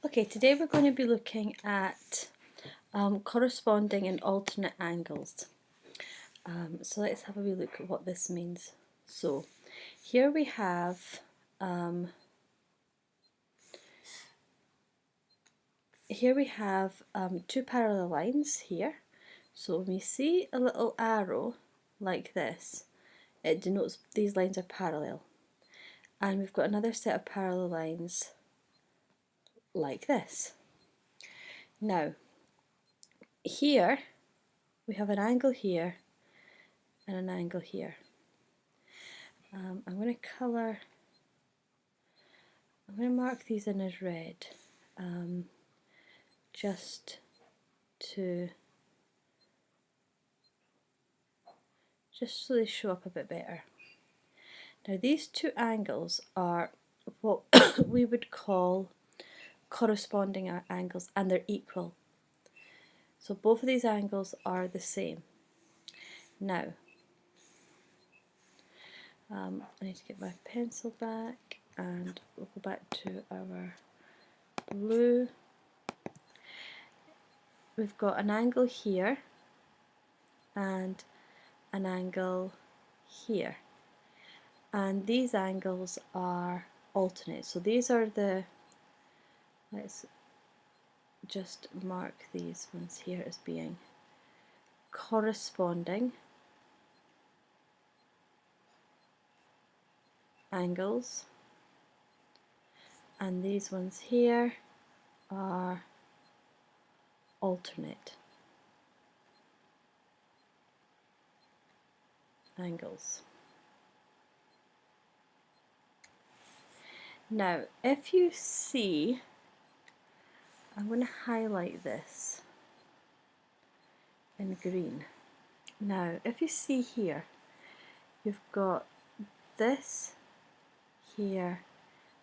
Okay, today we're going to be looking at corresponding and alternate angles. So let's have a wee look at what this means. So here we have two parallel lines here. So when we see a little arrow like this, it denotes these lines are parallel. And we've got another set of parallel lines like this. Now, here we have an angle here and an angle here. I'm going to mark these in as red, just so they show up a bit better. Now these two angles are what we would call corresponding angles, and they're equal. So both of these angles are the same. Now, I need to get my pencil back and we'll go back to our blue. We've got an angle here and an angle here, and these angles are alternate. So these are let's just mark these ones here as being corresponding angles, and these ones here are alternate angles. Now if you see, I'm going to highlight this in green. Now if you see here, you've got this here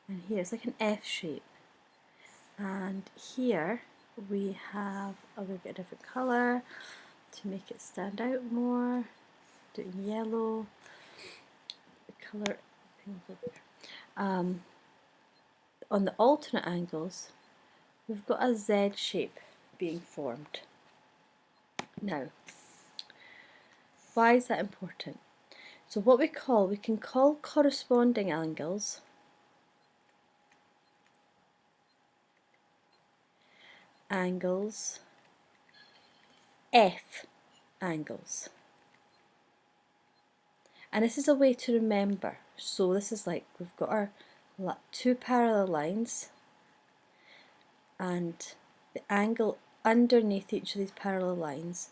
and here, it's like an F shape, and here we have, I'm going to get a different colour to make it stand out more, do it in yellow, the colour pink over there. On the alternate angles, we've got a Z shape being formed. Now, why is that important? So what we can call corresponding angles F angles. And this is a way to remember. So this is like, we've got our two parallel lines, and the angle underneath each of these parallel lines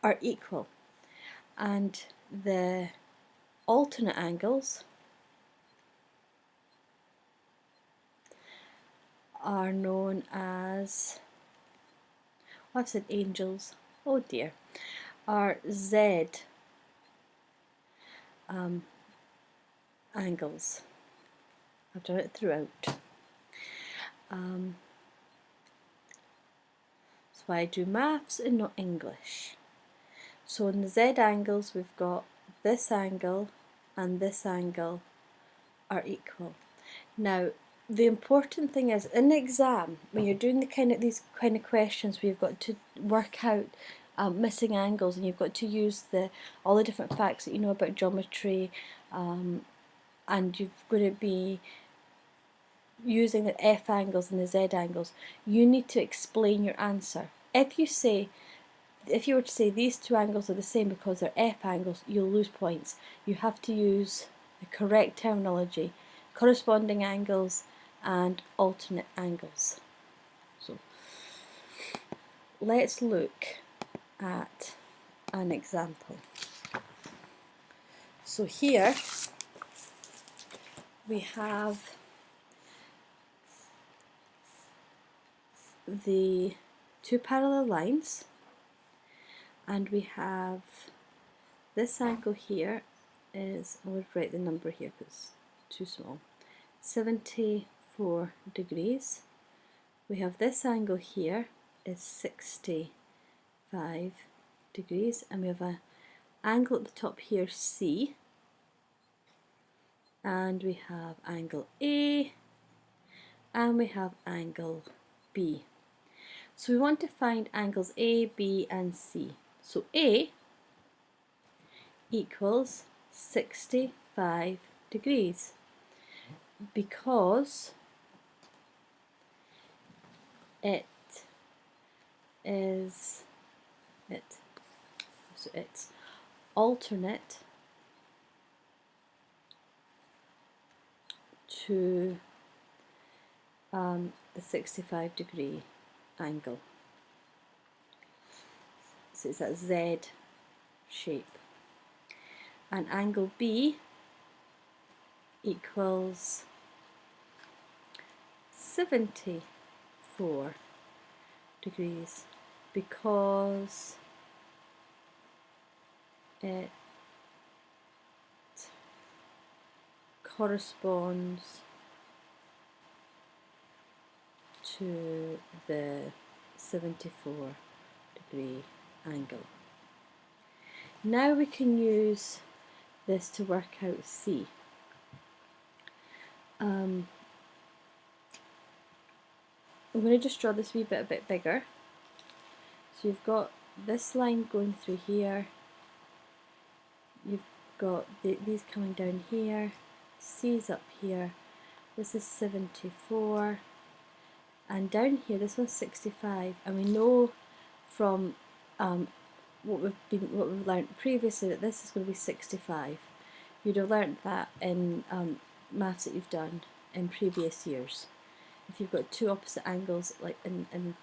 are equal, and the alternate angles are known as, well, I've said angels, oh dear, are Z angles. I've done it throughout. That's why I do maths and not English. So in the Z angles, we've got this angle and this angle are equal. Now, the important thing is, in the exam, when you're doing these kind of questions where you've got to work out missing angles, and you've got to use all the different facts that you know about geometry, and you've got to be using the F angles and the Z angles, you need to explain your answer. If you were to say these two angles are the same because they're F angles, you'll lose points. You have to use the correct terminology, corresponding angles and alternate angles. So let's look at an example. So here we have the two parallel lines, and we have this angle here is, I would write the number here because it's too small, 74 degrees. We have this angle here is 65 degrees, and we have an angle at the top here, C, and we have angle A, and we have angle B. So we want to find angles A, B and C. So A equals 65 degrees because it is so it's alternate to the 65-degree angle. So it's that Z shape. And angle B equals 74 degrees because it corresponds to the 74-degree angle. Now we can use this to work out C. I'm going to just draw this wee bit a bit bigger. So you've got this line going through here, you've got these coming down here, C's up here, this is 74, and down here this one's 65, and we know from what we've learnt previously that this is going to be 65. You'd have learnt that in maths that you've done in previous years. If you've got two opposite angles like in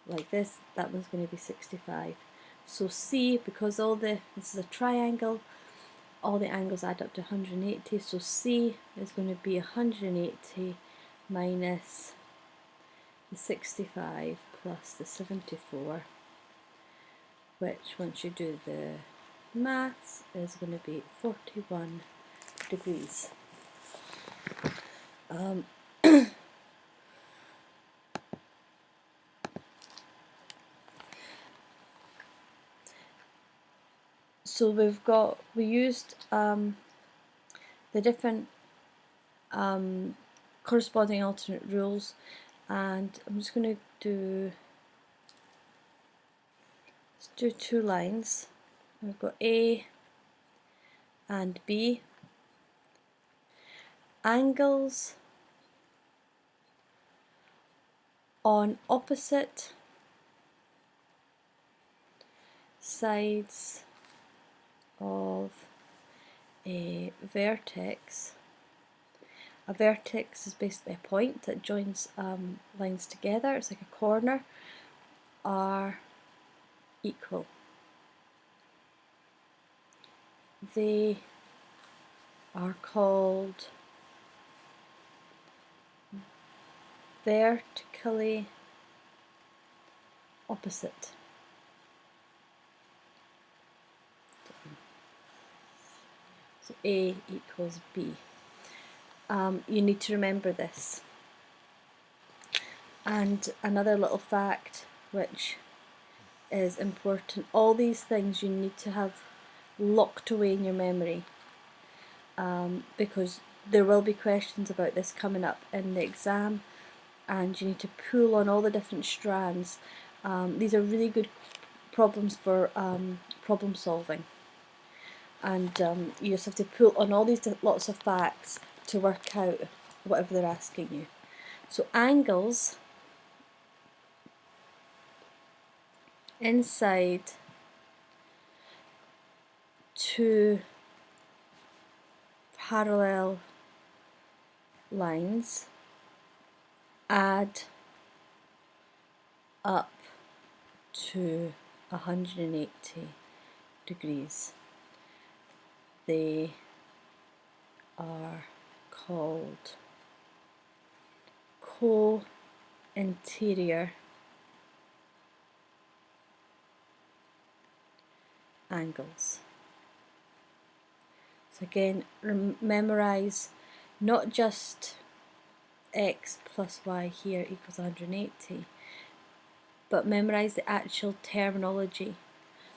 like this, that one's going to be 65. So C, because this is a triangle, all the angles add up to 180, so C is going to be 180 minus the 65 plus the 74, which once you do the maths is going to be 41 degrees. So we used the different corresponding alternate rules, and I'm just going to let's do two lines. We've got A and B. Angles on opposite sides of a vertex. A vertex is basically a point that joins lines together. It's like a corner. Are equal. They are called vertically opposite. So A equals B. You need to remember this. And another little fact which is important, all these things you need to have locked away in your memory, because there will be questions about this coming up in the exam, and you need to pull on all the different strands. These are really good problems for problem solving, and you just have to pull on all these lots of facts to work out whatever they're asking you. So angles inside two parallel lines add up to 180 degrees. They are called co-interior angles. So again, memorize not just x plus y here equals 180, but memorize the actual terminology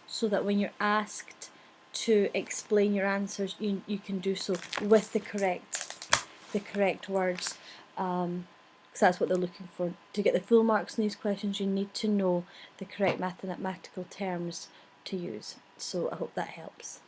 so that when you're asked to explain your answers, you can do so with the correct words. because that's what they're looking for. To get the full marks in these questions, you need to know the correct mathematical terms to use. So I hope that helps.